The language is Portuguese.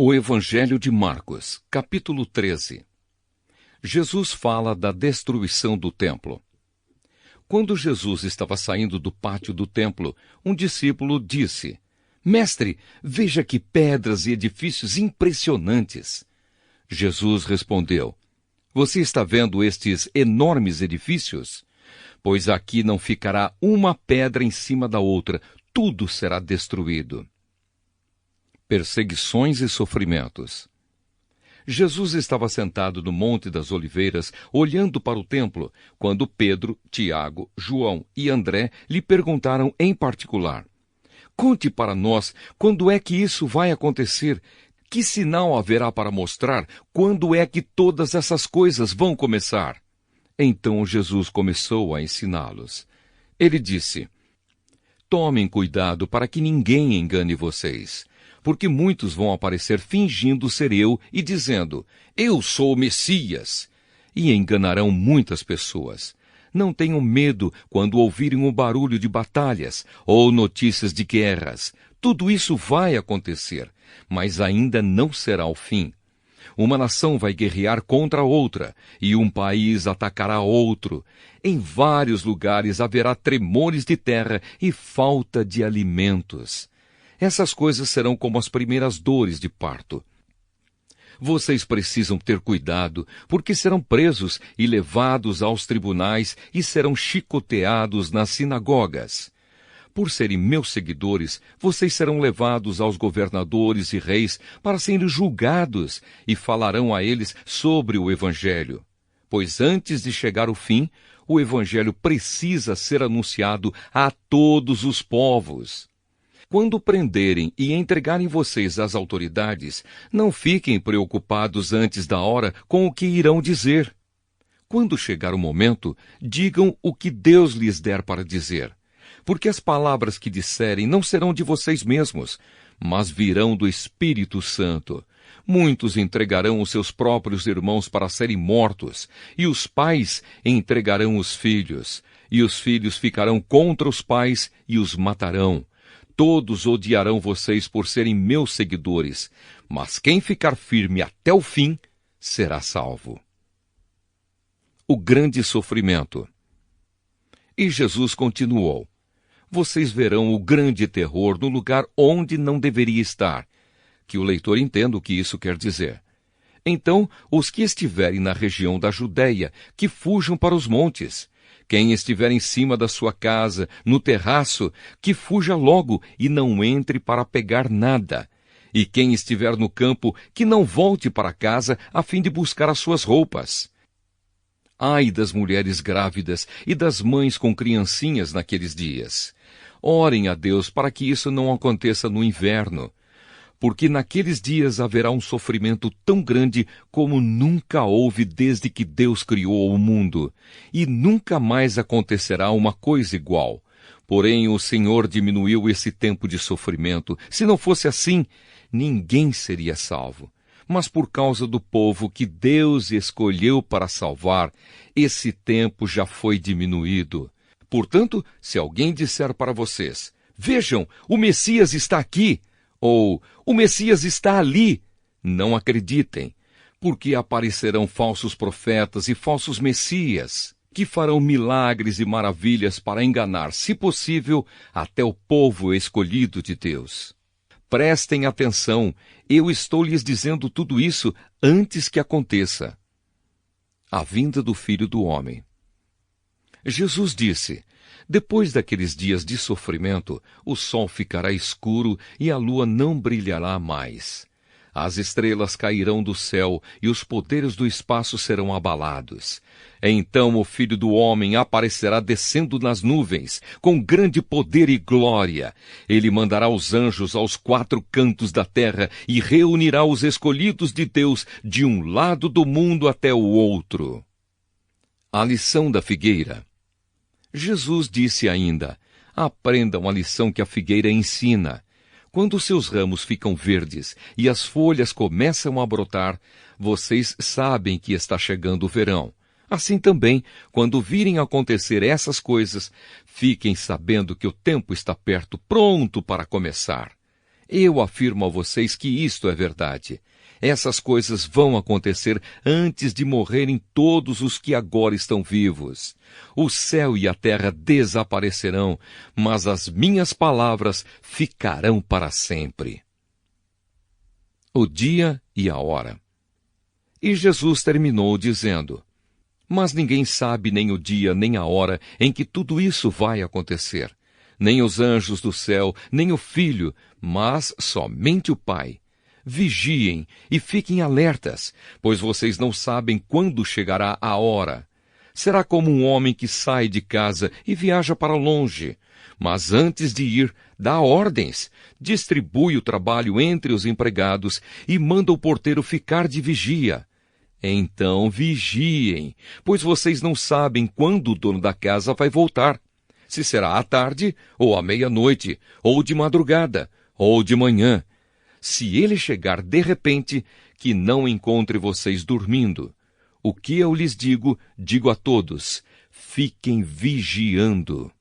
O Evangelho de Marcos, capítulo 13. Jesus fala da destruição do templo. Quando Jesus estava saindo do pátio do templo, um discípulo disse: Mestre, veja que pedras e edifícios impressionantes. Jesus respondeu: Você está vendo estes enormes edifícios? Pois aqui não ficará uma pedra em cima da outra, tudo será destruído. Perseguições e sofrimentos. Jesus estava sentado no Monte das Oliveiras, olhando para o templo, quando Pedro, Tiago, João e André lhe perguntaram em particular: Conte para nós quando é que isso vai acontecer? Que sinal haverá para mostrar quando é que todas essas coisas vão começar? Então Jesus começou a ensiná-los. Ele disse: Tomem cuidado para que ninguém engane vocês. Porque muitos vão aparecer fingindo ser eu e dizendo: Eu sou o Messias. E enganarão muitas pessoas. Não tenham medo quando ouvirem o barulho de batalhas ou notícias de guerras. Tudo isso vai acontecer, mas ainda não será o fim. Uma nação vai guerrear contra outra, e um país atacará outro. Em vários lugares haverá tremores de terra e falta de alimentos. Essas coisas serão como as primeiras dores de parto. Vocês precisam ter cuidado, porque serão presos e levados aos tribunais e serão chicoteados nas sinagogas. Por serem meus seguidores, vocês serão levados aos governadores e reis para serem julgados e falarão a eles sobre o Evangelho. Pois antes de chegar o fim, o Evangelho precisa ser anunciado a todos os povos. Quando prenderem e entregarem vocês às autoridades, não fiquem preocupados antes da hora com o que irão dizer. Quando chegar o momento, digam o que Deus lhes der para dizer. Porque as palavras que disserem não serão de vocês mesmos, mas virão do Espírito Santo. Muitos entregarão os seus próprios irmãos para serem mortos, e os pais entregarão os filhos, e os filhos ficarão contra os pais e os matarão. Todos odiarão vocês por serem meus seguidores, mas quem ficar firme até o fim será salvo. O grande sofrimento. E Jesus continuou: Vocês verão o grande terror no lugar onde não deveria estar. Que o leitor entenda o que isso quer dizer. Então, os que estiverem na região da Judéia, que fujam para os montes. Quem estiver em cima da sua casa, no terraço, que fuja logo e não entre para pegar nada. E quem estiver no campo, que não volte para casa a fim de buscar as suas roupas. Ai das mulheres grávidas e das mães com criancinhas naqueles dias. Orem a Deus para que isso não aconteça no inverno. Porque naqueles dias haverá um sofrimento tão grande como nunca houve desde que Deus criou o mundo, e nunca mais acontecerá uma coisa igual. Porém, o Senhor diminuiu esse tempo de sofrimento. Se não fosse assim, ninguém seria salvo. Mas por causa do povo que Deus escolheu para salvar, esse tempo já foi diminuído. Portanto, se alguém disser para vocês: Vejam, o Messias está aqui, ou o Messias está ali, não acreditem, porque aparecerão falsos profetas e falsos messias, que farão milagres e maravilhas para enganar, se possível, até o povo escolhido de Deus. Prestem atenção, eu estou lhes dizendo tudo isso antes que aconteça. A vinda do Filho do Homem. Jesus disse: Depois daqueles dias de sofrimento, o sol ficará escuro e a lua não brilhará mais. As estrelas cairão do céu e os poderes do espaço serão abalados. Então o Filho do Homem aparecerá descendo nas nuvens, com grande poder e glória. Ele mandará os anjos aos 4 cantos da terra e reunirá os escolhidos de Deus de um lado do mundo até o outro. A lição da figueira. Jesus disse ainda: Aprendam a lição que a figueira ensina. Quando seus ramos ficam verdes e as folhas começam a brotar, vocês sabem que está chegando o verão. Assim também, quando virem acontecer essas coisas, fiquem sabendo que o tempo está perto, pronto para começar. Eu afirmo a vocês que isto é verdade. Essas coisas vão acontecer antes de morrerem todos os que agora estão vivos. O céu e a terra desaparecerão, mas as minhas palavras ficarão para sempre. O dia e a hora. E Jesus terminou dizendo: Mas ninguém sabe nem o dia nem a hora em que tudo isso vai acontecer. Nem os anjos do céu, nem o Filho, mas somente o Pai. Vigiem e fiquem alertas, pois vocês não sabem quando chegará a hora. Será como um homem que sai de casa e viaja para longe. Mas antes de ir, dá ordens, distribui o trabalho entre os empregados e manda o porteiro ficar de vigia. Então vigiem, pois vocês não sabem quando o dono da casa vai voltar. Se será à tarde, ou à meia-noite, ou de madrugada, ou de manhã. Se ele chegar de repente, que não encontre vocês dormindo. O que eu lhes digo, digo a todos: fiquem vigiando.